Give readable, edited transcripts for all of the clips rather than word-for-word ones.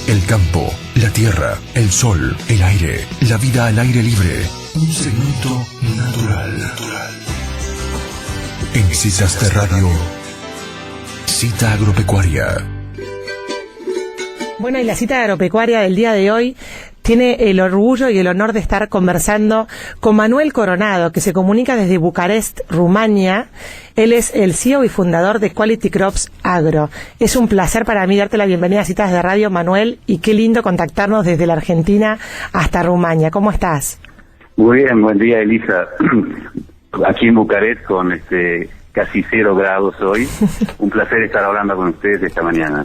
El campo, la tierra, el sol, el aire, la vida al aire libre. Un segmento natural. En Citas de Radio, Cita Agropecuaria. Bueno, y la cita agropecuaria del día de hoy tiene el orgullo y el honor de estar conversando con Manuel Coronado, que se comunica desde Bucarest, Rumania. Él es el CEO y fundador de Quality Crops Agro. Es un placer para mí darte la bienvenida a Citas de Radio, Manuel, y qué lindo contactarnos desde la Argentina hasta Rumania. ¿Cómo estás? Muy bien, buen día, Elisa. Aquí en Bucarest con casi 0 grados hoy. Un placer estar hablando con ustedes esta mañana.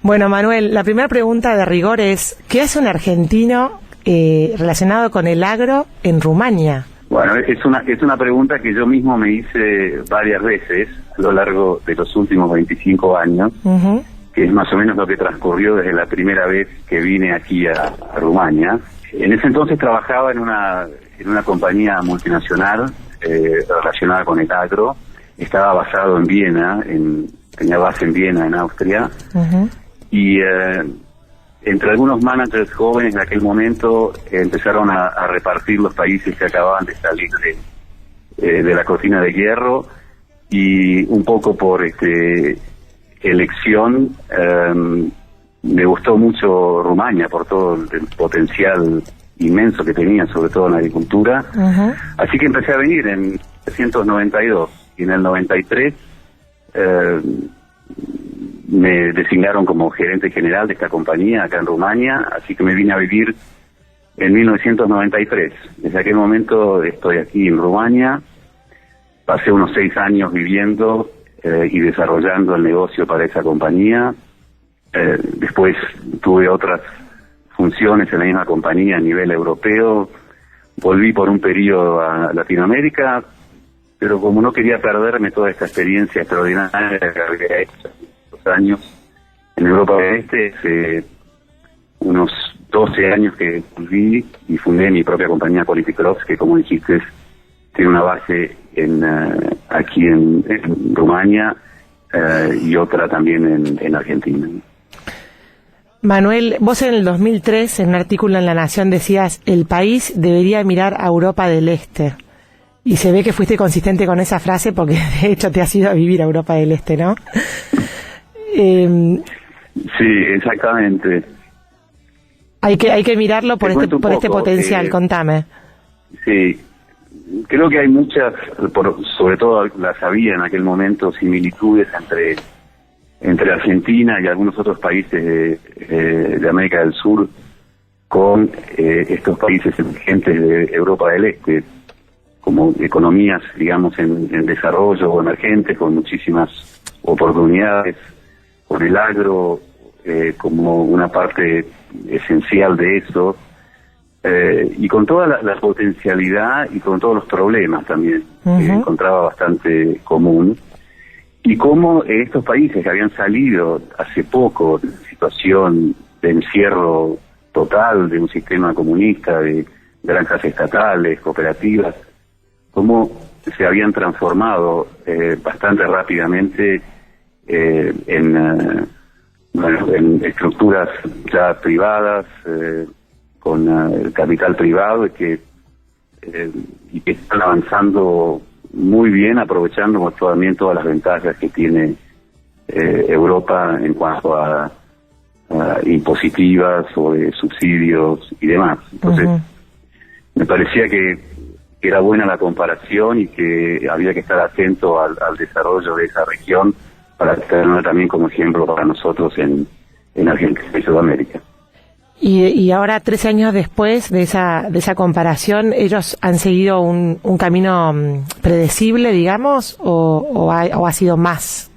Bueno, Manuel, la primera pregunta de rigor es, ¿qué hace un argentino relacionado con el agro en Rumania? Bueno, es una pregunta que yo mismo me hice varias veces a lo largo de los últimos 25 años, que es más o menos lo que transcurrió desde la primera vez que vine aquí a Rumania. En ese entonces trabajaba en una compañía multinacional relacionada con el agro. Estaba basado en Viena, tenía base en Viena, en Austria, y entre algunos managers jóvenes de aquel momento empezaron a repartir los países que acababan de salir de la cortina de hierro, y un poco por elección me gustó mucho Rumania por todo el potencial inmenso que tenía, sobre todo en la agricultura. Así que empecé a venir en 1992. Y en el 93 me designaron como gerente general de esta compañía acá en Rumania, así que me vine a vivir en 1993. Desde aquel momento estoy aquí en Rumania, pasé unos 6 años viviendo y desarrollando el negocio para esa compañía. Después tuve otras funciones en la misma compañía a nivel europeo, volví por un periodo a Latinoamérica, pero como no quería perderme toda esta experiencia extraordinaria que había hecho los años en Europa del Este, hace unos 12 años que volví y fundé mi propia compañía Quality Crops, que como dijiste tiene una base aquí en Rumania y otra también en Argentina. Manuel, vos en el 2003, en un artículo en La Nación, decías: el país debería mirar a Europa del Este. Y se ve que fuiste consistente con esa frase porque de hecho te has ido a vivir a Europa del Este, ¿no? Sí, exactamente. Hay que mirarlo por este potencial, contame. Sí, creo que hay muchas, sobre todo las había en aquel momento, similitudes entre Argentina y algunos otros países de América del Sur con estos países emergentes de Europa del Este, como economías, digamos, en desarrollo o emergentes, con muchísimas oportunidades, con el agro como una parte esencial de eso, y con toda la potencialidad y con todos los problemas también, que encontraba bastante común. Y cómo estos países que habían salido hace poco de una situación de encierro total, de un sistema comunista, de granjas estatales, cooperativas, cómo se habían transformado bastante rápidamente en estructuras ya privadas, con el capital privado, y que están avanzando muy bien, aprovechando también todas las ventajas que tiene Europa en cuanto a impositivas o de subsidios y demás. Entonces, me parecía que era buena la comparación y que había que estar atento al desarrollo de esa región para tenerla también como ejemplo para nosotros en Argentina y Sudamérica. Y ahora, 13 años después de esa comparación, ¿ellos han seguido un camino predecible, digamos, o ha sido más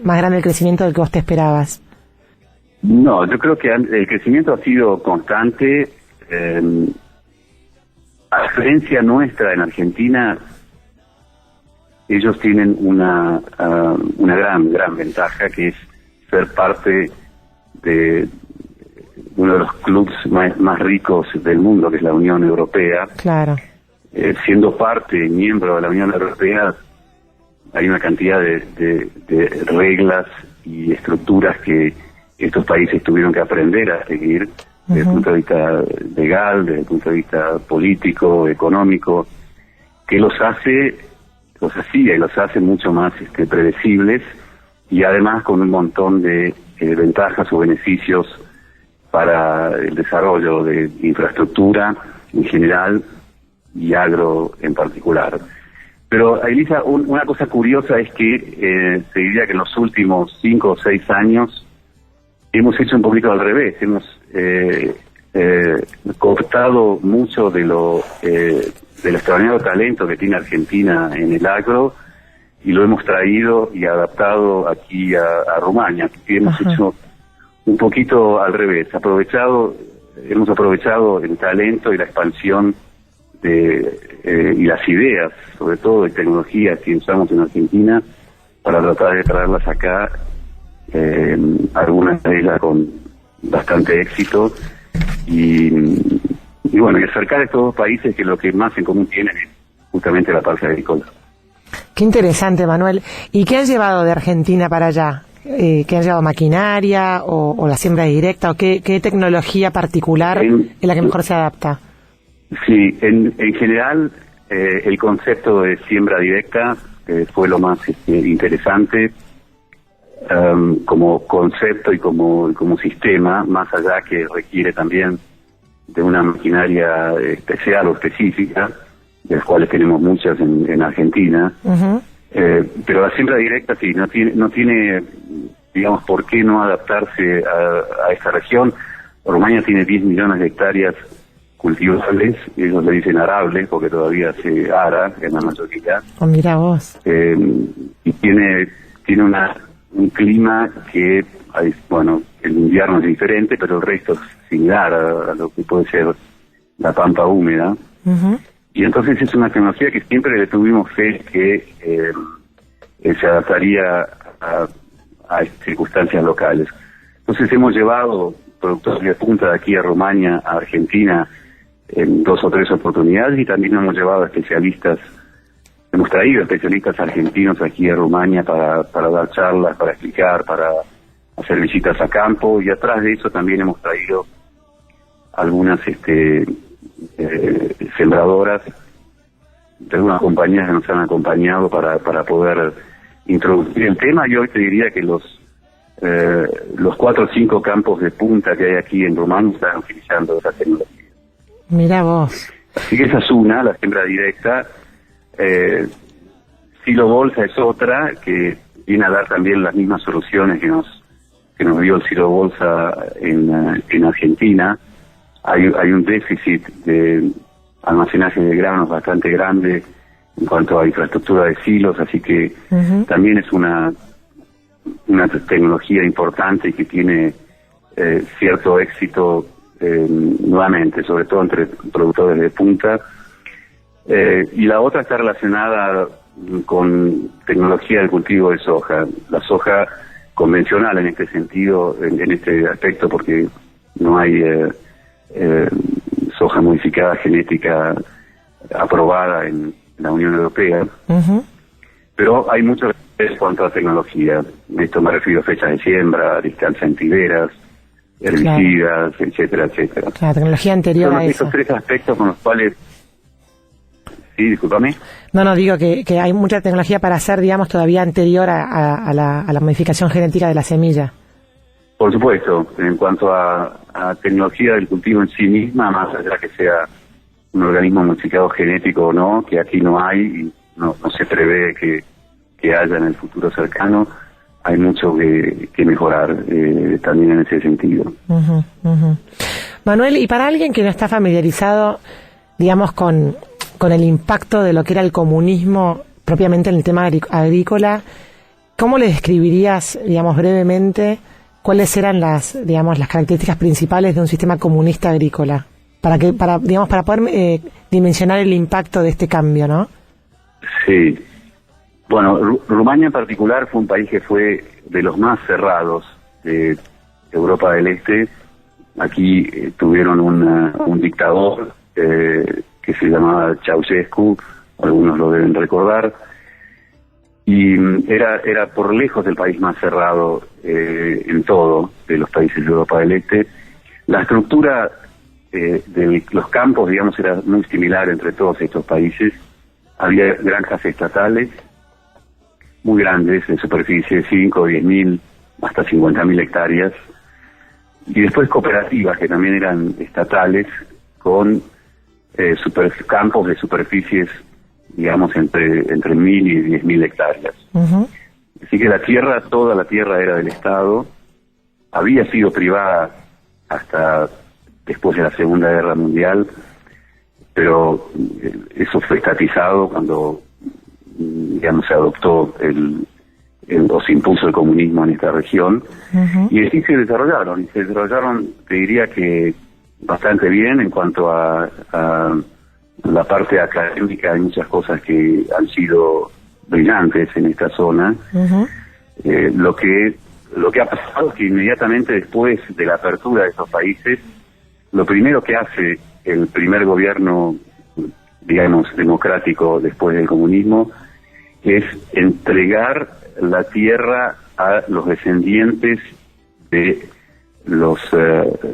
grande el crecimiento del que vos te esperabas? No, yo creo que el crecimiento ha sido constante. A diferencia nuestra en Argentina, ellos tienen una gran ventaja, que es ser parte de uno de los clubes más ricos del mundo, que es la Unión Europea. Claro. Siendo miembro de la Unión Europea, hay una cantidad de reglas y estructuras que estos países tuvieron que aprender a seguir desde el punto de vista legal, desde el punto de vista político, económico, que los hacía y los hace mucho más predecibles, y además con un montón de ventajas o beneficios para el desarrollo de infraestructura en general y agro en particular. Pero, Elisa, una cosa curiosa es que se diría que en los últimos 5 o 6 años hemos hecho un poquito al revés. Hemos cooptado mucho del extraordinario talento que tiene Argentina en el agro, y lo hemos traído y adaptado aquí a Rumania. Y hemos hecho un poquito al revés. Hemos aprovechado el talento y la expansión y las ideas, sobre todo de tecnología que usamos en Argentina, para tratar de traerlas acá, algunas de ellas con bastante éxito, y bueno, y acercar a estos dos países que lo que más en común tienen es justamente la parte agrícola. Qué interesante, Manuel. ¿Y qué han llevado de Argentina para allá? ¿Qué han llevado? ¿Maquinaria o la siembra directa? ¿O qué tecnología particular es la que mejor se adapta? Sí, en general el concepto de siembra directa fue lo más interesante como concepto y como sistema, más allá que requiere también de una maquinaria especial o específica, de las cuales tenemos muchas en Argentina. Pero la siembra directa sí, no tiene, digamos, por qué no adaptarse a esta región. Rumania tiene 10 millones de hectáreas cultivables, ellos le dicen arables porque todavía se ara en la mayoría. Oh, mira vos. Y tiene un clima que, bueno, el invierno es diferente, pero el resto es similar a lo que puede ser la pampa húmeda. Y entonces es una tecnología que siempre le tuvimos fe que se adaptaría a circunstancias locales. Entonces hemos llevado productores de punta de aquí a Rumania, a Argentina, en 2 o 3 oportunidades, y también hemos llevado hemos traído especialistas argentinos aquí a Rumania para dar charlas, para explicar, para hacer visitas a campo, y atrás de eso también hemos traído algunas sembradoras de algunas compañías que nos han acompañado para poder introducir el tema. Y hoy te diría que los 4 o 5 campos de punta que hay aquí en Rumania están utilizando esa tecnología. Mira vos. Así que esa es una, la siembra directa. Silo bolsa es otra, que viene a dar también las mismas soluciones que nos dio el silo bolsa en Argentina. Hay un déficit de almacenaje de granos bastante grande en cuanto a infraestructura de silos, así que también es una tecnología importante y que tiene cierto éxito nuevamente, sobre todo entre productores de punta. Y la otra está relacionada con tecnología del cultivo de soja. La soja convencional en este sentido, en este aspecto, porque no hay soja modificada genética aprobada en la Unión Europea. Pero hay mucho en cuanto a tecnología. Esto me refiero a fechas de siembra, distancia en tiberas, herbicidas, etcétera, etcétera. La tecnología anterior son a eso. Estos 3 aspectos con los cuales... Sí, discúlpame. No, digo que hay mucha tecnología para hacer, digamos, todavía anterior a la modificación genética de la semilla. Por supuesto, en cuanto a tecnología del cultivo en sí misma, más allá que sea un organismo modificado genético o no, que aquí no hay y no se prevé que haya en el futuro cercano, hay mucho que mejorar también en ese sentido. Manuel, y para alguien que no está familiarizado, digamos, con el impacto de lo que era el comunismo propiamente en el tema agrícola, ¿cómo le describirías, digamos, brevemente cuáles eran las características principales de un sistema comunista agrícola? Para poder dimensionar el impacto de este cambio, ¿no? Sí. Bueno, Rumania en particular fue un país que fue de los más cerrados de Europa del Este. Aquí tuvieron un dictador que se llamaba Ceausescu, algunos lo deben recordar, y era por lejos el país más cerrado en todo de los países de Europa del Este. La estructura de los campos, digamos, era muy similar entre todos estos países. Había granjas estatales muy grandes, de superficie de 5, 10.000, hasta 50.000 hectáreas, y después cooperativas que también eran estatales, con campos de superficies, digamos, entre 1.000 y 10.000 hectáreas. Ujú. Así que toda la tierra era del Estado, había sido privada hasta después de la Segunda Guerra Mundial, pero eso fue estatizado cuando, digamos, se adoptó o se impuso el comunismo en esta región. Ujú. Y así se desarrollaron, te diría que bastante bien en cuanto a la parte académica. Hay muchas cosas que han sido brillantes en esta zona. Ujú. Lo que ha pasado es que inmediatamente después de la apertura de esos países, lo primero que hace el primer gobierno, digamos, democrático después del comunismo, es entregar la tierra a los descendientes de los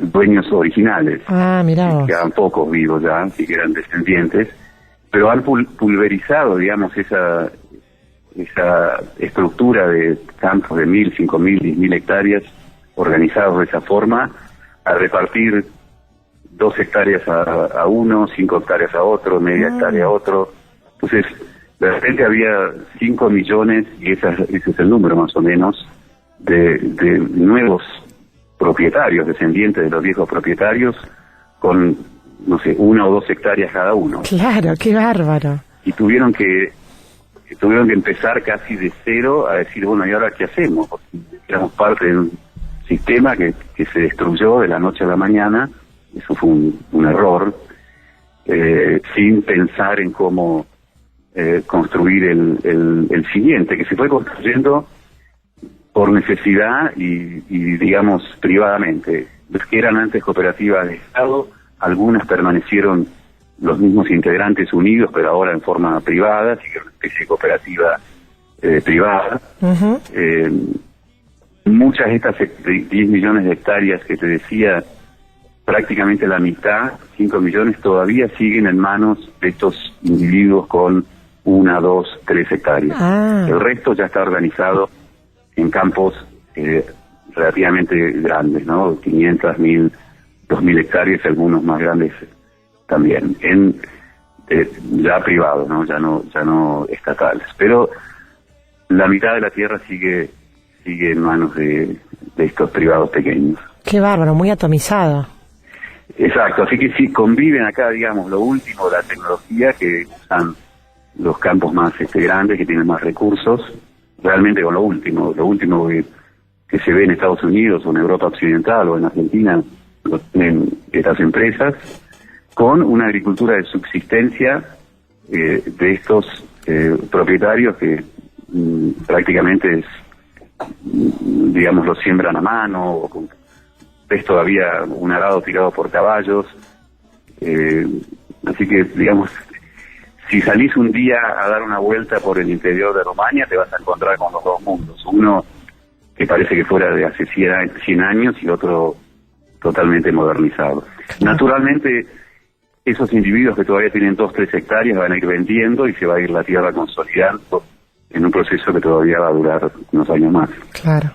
dueños originales. Ah, mirá vos. Quedan pocos vivos ya, así que eran descendientes, pero han pulverizado, digamos, esa estructura de campos de 1.000, 5.000, 10.000 hectáreas organizados de esa forma, a repartir 2 hectáreas a uno, 5 hectáreas a otro, media hectárea a otro. Entonces, de repente había 5 millones, y ese es el número más o menos, de nuevos propietarios, descendientes de los viejos propietarios, con, no sé, 1 o 2 hectáreas cada uno. Claro, qué bárbaro. Y tuvieron que empezar casi de cero a decir, bueno, ¿y ahora qué hacemos? Porque éramos parte de un sistema que se destruyó de la noche a la mañana. Eso fue un error, sin pensar en cómo construir el siguiente, que se fue construyendo por necesidad y digamos, privadamente. Los que eran antes cooperativas de Estado, algunas permanecieron los mismos integrantes unidos, pero ahora en forma privada, así que una especie de cooperativa privada. Ujú. Muchas de estas 10 millones de hectáreas que te decía, prácticamente la mitad, 5 millones, todavía siguen en manos de estos individuos con 1, 2, 3 hectáreas. Ah. El resto ya está organizado en campos relativamente grandes, ¿no? 500, 1.000, 2.000 hectáreas, algunos más grandes también, ya privados, ¿no? Ya no estatales. Pero la mitad de la tierra sigue en manos de estos privados pequeños. Qué bárbaro, muy atomizado. Exacto, así que sí, conviven acá, digamos, lo último de la tecnología que usan los campos más grandes, que tienen más recursos, realmente con lo último que se ve en Estados Unidos o en Europa Occidental o en Argentina, lo tienen estas empresas, con una agricultura de subsistencia de estos propietarios que prácticamente digamos, lo siembran a mano, o ves todavía un arado tirado por caballos, así que, digamos, si salís un día a dar una vuelta por el interior de Rumania, te vas a encontrar con los dos mundos, uno que parece que fuera de hace 100 años y otro totalmente modernizado. Naturalmente, esos individuos que todavía tienen 2, 3 hectáreas van a ir vendiendo y se va a ir la tierra consolidando en un proceso que todavía va a durar unos años más. Claro.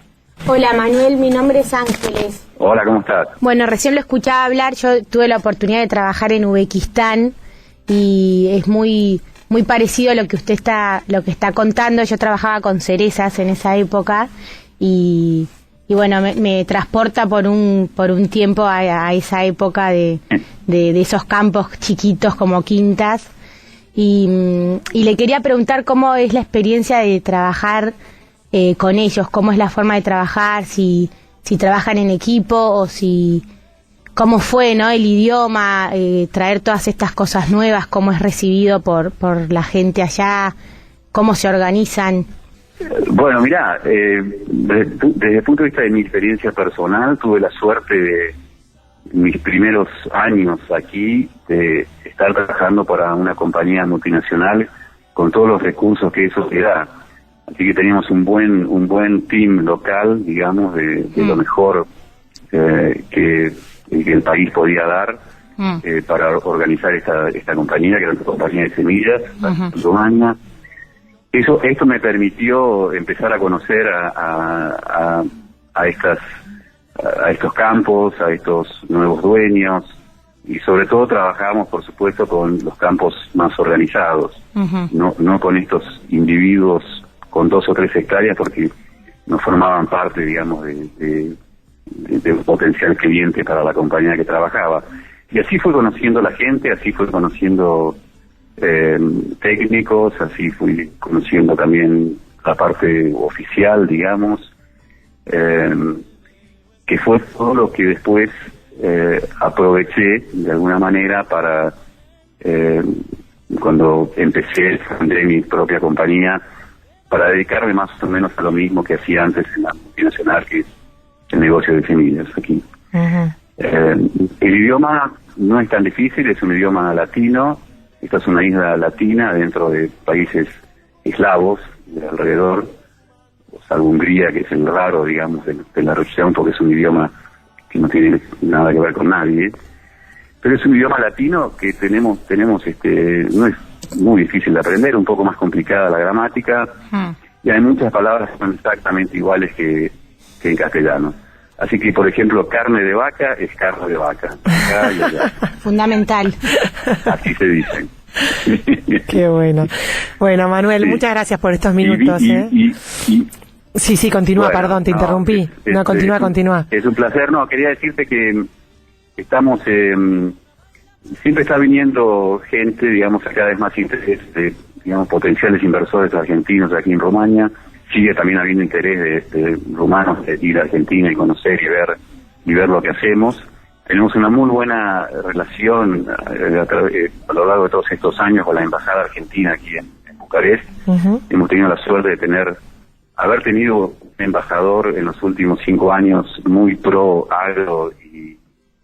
Hola Manuel, mi nombre es Ángeles. Hola, ¿cómo estás? Bueno, recién lo escuchaba hablar, yo tuve la oportunidad de trabajar en Uzbekistán y es muy parecido a lo que usted está contando. Yo trabajaba con cerezas en esa época y bueno, me transporta por un tiempo a esa época de esos campos chiquitos como quintas. Y le quería preguntar cómo es la experiencia de trabajar con ellos, cómo es la forma de trabajar, si trabajan en equipo o cómo fue, ¿no? El idioma, traer todas estas cosas nuevas, cómo es recibido por la gente allá, cómo se organizan. Bueno, mirá, desde el punto de vista de mi experiencia personal, tuve la suerte de mis primeros años aquí de estar trabajando para una compañía multinacional con todos los recursos que eso te da. Así que teníamos un buen team local, digamos, de lo mejor que el país podía dar para organizar esta compañía, que era una compañía de semillas, en Rumania. Esto me permitió empezar a conocer a estos campos, a estos nuevos dueños, y sobre todo trabajamos, por supuesto, con los campos más organizados, no con estos individuos con 2 o 3 hectáreas, porque no formaban parte, digamos, de un potencial cliente para la compañía que trabajaba. Y así fui conociendo la gente, así fui conociendo técnicos, así fui conociendo también la parte oficial, digamos, que fue todo lo que después aproveché de alguna manera para, cuando empecé, fundé mi propia compañía, para dedicarme más o menos a lo mismo que hacía antes en la multinacional, que es el negocio de semillas aquí. El idioma no es tan difícil, es un idioma latino. Esta es una isla latina dentro de países eslavos de alrededor, salvo Hungría, que es el raro, digamos, de la región, porque es un idioma que no tiene nada que ver con nadie. Pero es un idioma latino que tenemos no es muy difícil de aprender, un poco más complicada la gramática, y hay muchas palabras que son exactamente iguales que en castellano. Así que, por ejemplo, carne de vaca es carne de vaca. Fundamental. Así se dice. Qué bueno. Bueno, Manuel, sí, muchas gracias por estos minutos. Sí, continúa, bueno, perdón, te interrumpí. Continúa. Es un placer. No, quería decirte que estamos... siempre está viniendo gente, digamos, cada vez más interés de, digamos, potenciales inversores argentinos aquí en Rumania. Sigue también habiendo interés de rumanos de ir a Argentina y conocer y ver lo que hacemos. Tenemos una muy buena relación a lo largo de todos estos años con la embajada argentina aquí en Bucarest. Hemos tenido la suerte de haber tenido un embajador en los últimos 5 años muy pro agro y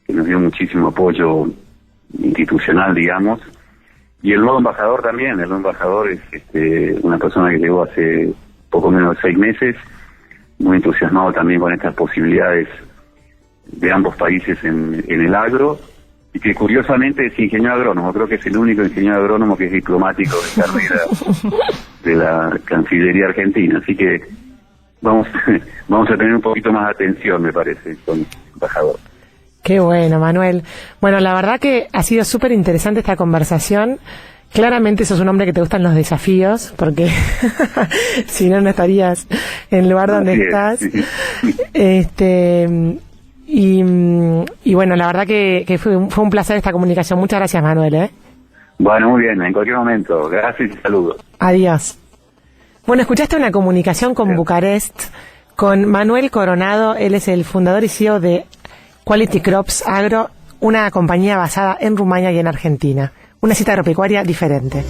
que nos dio muchísimo apoyo institucional, digamos. Y el nuevo embajador también. El nuevo embajador es una persona que llegó hace poco menos de 6 meses, muy entusiasmado también con estas posibilidades de ambos países en el agro, y que curiosamente es ingeniero agrónomo. Creo que es el único ingeniero agrónomo que es diplomático de carrera de la Cancillería Argentina. Así que vamos a tener un poquito más de atención, me parece, con el embajador. Qué bueno, Manuel. Bueno, la verdad que ha sido súper interesante esta conversación. Claramente sos un hombre que te gustan los desafíos, porque si no, no estarías en el lugar donde estás. Y bueno, la verdad que fue un placer esta comunicación. Muchas gracias, Manuel. Bueno, muy bien, en cualquier momento. Gracias y saludos. Adiós. Bueno, escuchaste una comunicación con Bucarest, con Manuel Coronado. Él es el fundador y CEO de Quality Crops Agro, una compañía basada en Rumania y en Argentina. Una cita agropecuaria diferente.